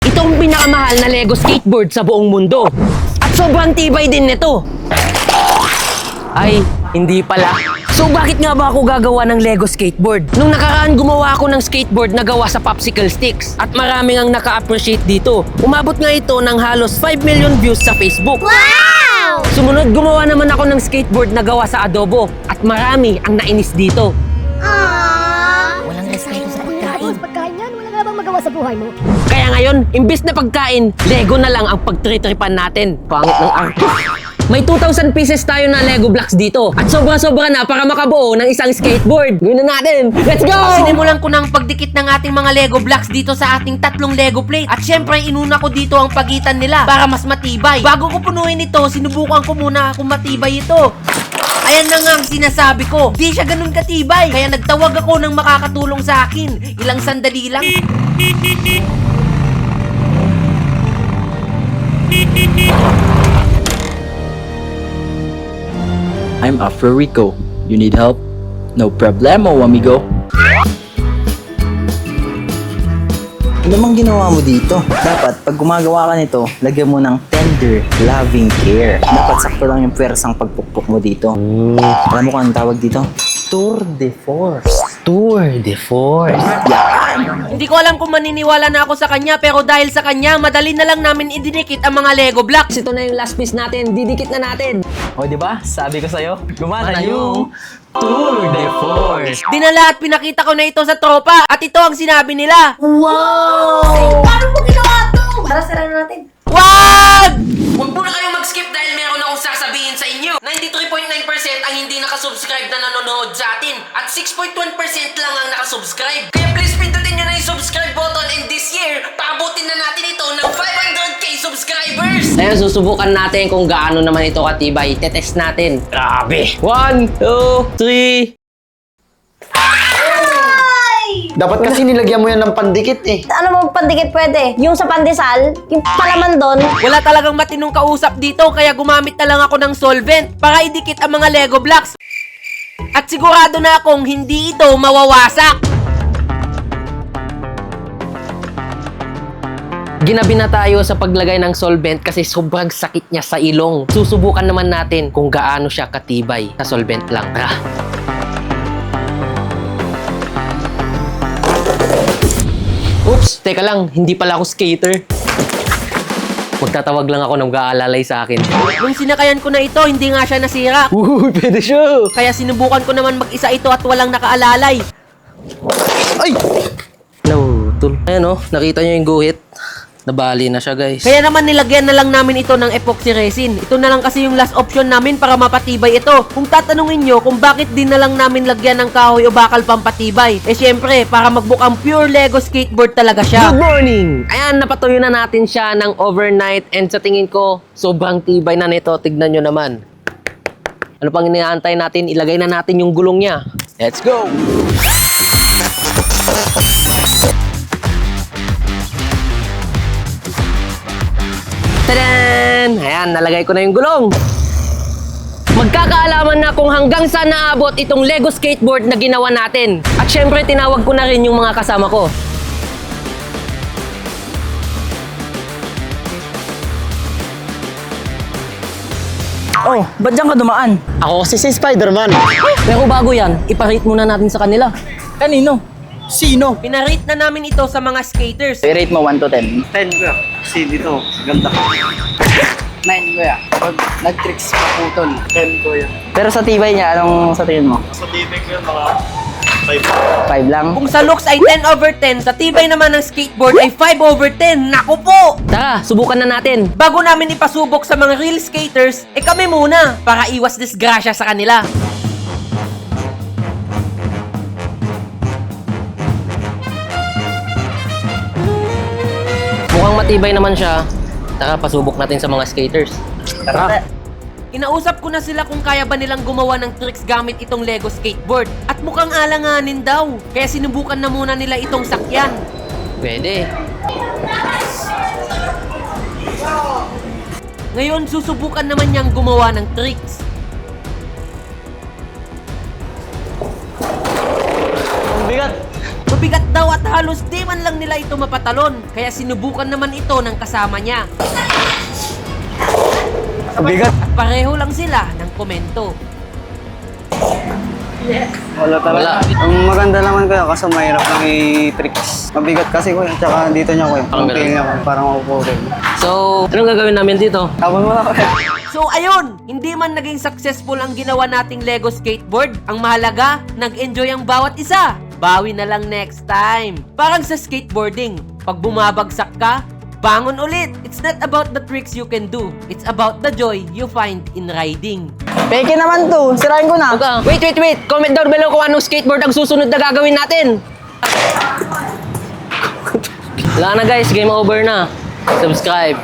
Ito ang pinakamahal na Lego skateboard sa buong mundo. At sobrang tibay din nito. Ay, hindi pala. So bakit nga ba ako gagawa ng Lego skateboard? Nung nakaraan gumawa ako ng skateboard na gawa sa popsicle sticks. At maraming ang naka-appreciate dito. Umabot nga ito ng halos 5 million views sa Facebook. Wow! Sumunod gumawa naman ako ng skateboard na gawa sa adobo. At marami ang nainis dito. Aww! Walang respeto sa pagkain. Pagkain yan, wala nga bang magawa sa buhay mo? Kaya ngayon, imbis na pagkain, Lego na lang ang pagtritripan natin. Pangit ng arte. May 2,000 pieces tayo na Lego blocks dito. At sobra-sobra na para makabuo ng isang skateboard. Gawin na natin. Let's go! Sinimulan ko ng pagdikit ng ating mga Lego blocks dito sa ating tatlong Lego plate. At syempre, inuna ko dito ang pagitan nila para mas matibay. Bago ko punuin ito, sinubukan ko muna kung matibay ito. Ayan na nga ang sinasabi ko. Di siya ganun katibay. Kaya nagtawag ako ng makakatulong sa akin. Ilang sandali lang. I'm Afro Rico. You need help? No problemo, amigo. Ano mang ginawa mo dito? Dapat, pag gumagawa ka nito, lagyan mo ng tender, loving care. Dapat sakto lang yung pwersang pagpukpok mo dito. Alam mo kung anong tawag dito? Tour de force. Tour de force. Hindi ko alam kung maniniwala na ako sa kanya, pero dahil sa kanya, madali na lang namin idinikit ang mga Lego blocks. Ito na yung last piece natin. Didikit na natin. O, di ba? Sabi ko sa'yo, gumana yung Tour de force. Dinala at pinakita ko na ito sa tropa. At ito ang sinabi nila. Wow! Paano mo ginawa to? Tara, sara na natin. Wag! Huwag muna kayong mag-skip dahil meron akong sasabihin sa inyo. 93.9% ang hindi nakasubscribe na nanonood sa atin. At 6.1% lang ang nakasubscribe. Kaya please pindutin nyo na yung subscribe button. And this year, paabutin na natin ito ng 500k subscribers. Ngayon, susubukan natin kung gaano naman ito katibay. Tetest natin. Grabe. 1, 2, 3. Dapat kasi nilagyan mo yan ng pandikit eh. Ano mo pandikit pwede? Yung sa pandesal, yung palaman doon. Wala talagang matinong kausap dito. Kaya gumamit na lang ako ng solvent para idikit ang mga Lego blocks. At sigurado na akong hindi ito mawawasak. Ginabi na tayo sa paglagay ng solvent kasi sobrang sakit niya sa ilong. Susubukan naman natin kung gaano siya katibay sa solvent lang. Tara. Oops, teka lang, hindi pala ako skater. Magtatawag lang ako ng mag-aalalay sa akin. Nung sinakayan ko na ito, hindi nga siya nasira. Pwede siya. Kaya sinubukan ko naman mag-isa ito at walang nakaalalay. Ay! Tol. Ayan nakita niyo yung guhit. Nabali na siya, guys. Kaya naman nilagyan na lang namin ito ng epoxy resin. Ito na lang kasi yung last option namin para mapatibay ito. Kung tatanungin nyo kung bakit din na lang namin lagyan ng kahoy o bakal pampatibay, syempre, para magbukang pure Lego skateboard talaga siya. Good morning! Ayan, napatuyo na natin siya ng overnight and sa tingin ko, sobrang tibay na nito. Tignan nyo naman. Ano pang inaantay natin? Ilagay na natin yung gulong niya. Let's go! Tadaan! Ayan, nalagay ko na yung gulong. Magkakaalaman na kung hanggang saan naabot itong Lego skateboard na ginawa natin. At syempre, tinawag ko na rin yung mga kasama ko. Oh, ba't dyan ka dumaan? Ako kasi si Spider-Man. Pero bago yan, iparate muna natin sa kanila. Kanino? Sino? Pinarate na namin ito sa mga skaters. I-rate mo 1 to 10. 10 kuya. Kasi dito, ganda. 9 kuya. Pag nag-tricks paputol. 10 kuya. Pero sa tibay niya, anong sa tingin mo? Sa tibig ko mga 5 lang? Kung sa looks ay 10/10, sa tibay naman ng skateboard ay 5/10. Naku po! Tara, subukan na natin. Bago namin ipasubok sa mga real skaters, kami muna para iwas disgrasya sa kanila. Mukhang matibay naman siya. Tara, pasubok natin sa mga skaters. Tara. Inausap ko na sila kung kaya ba nilang gumawa ng tricks gamit itong Lego skateboard. At mukhang alanganin daw. Kaya sinubukan na muna nila itong sakyan. Pwede. Ngayon, susubukan naman niyang gumawa ng tricks. Ang bigat. Mabigat daw at halos di man lang nila ito mapatalon. Kaya sinubukan naman ito ng kasama niya. Bigat. At pareho lang sila ng komento. Wala talaga. Ang maganda naman kuya, kaso mahirap lang i-tricks. Mabigat kasi kuya, tsaka dito niya kuya. Parang Ang tail niya kuya, parang maupo rin. So, anong gagawin namin dito? Tapon mo na kuya. So ayun, hindi man naging successful ang ginawa nating Lego skateboard, ang mahalaga, nag-enjoy ang bawat isa. Bawi na lang next time. Parang sa skateboarding, pag bumabagsak ka, bangon ulit. It's not about the tricks you can do. It's about the joy you find in riding. Peke naman to. Sirain ko na. Wait. Comment down below kung anong skateboard ang susunod na gagawin natin. Wala na guys, game over na. Subscribe.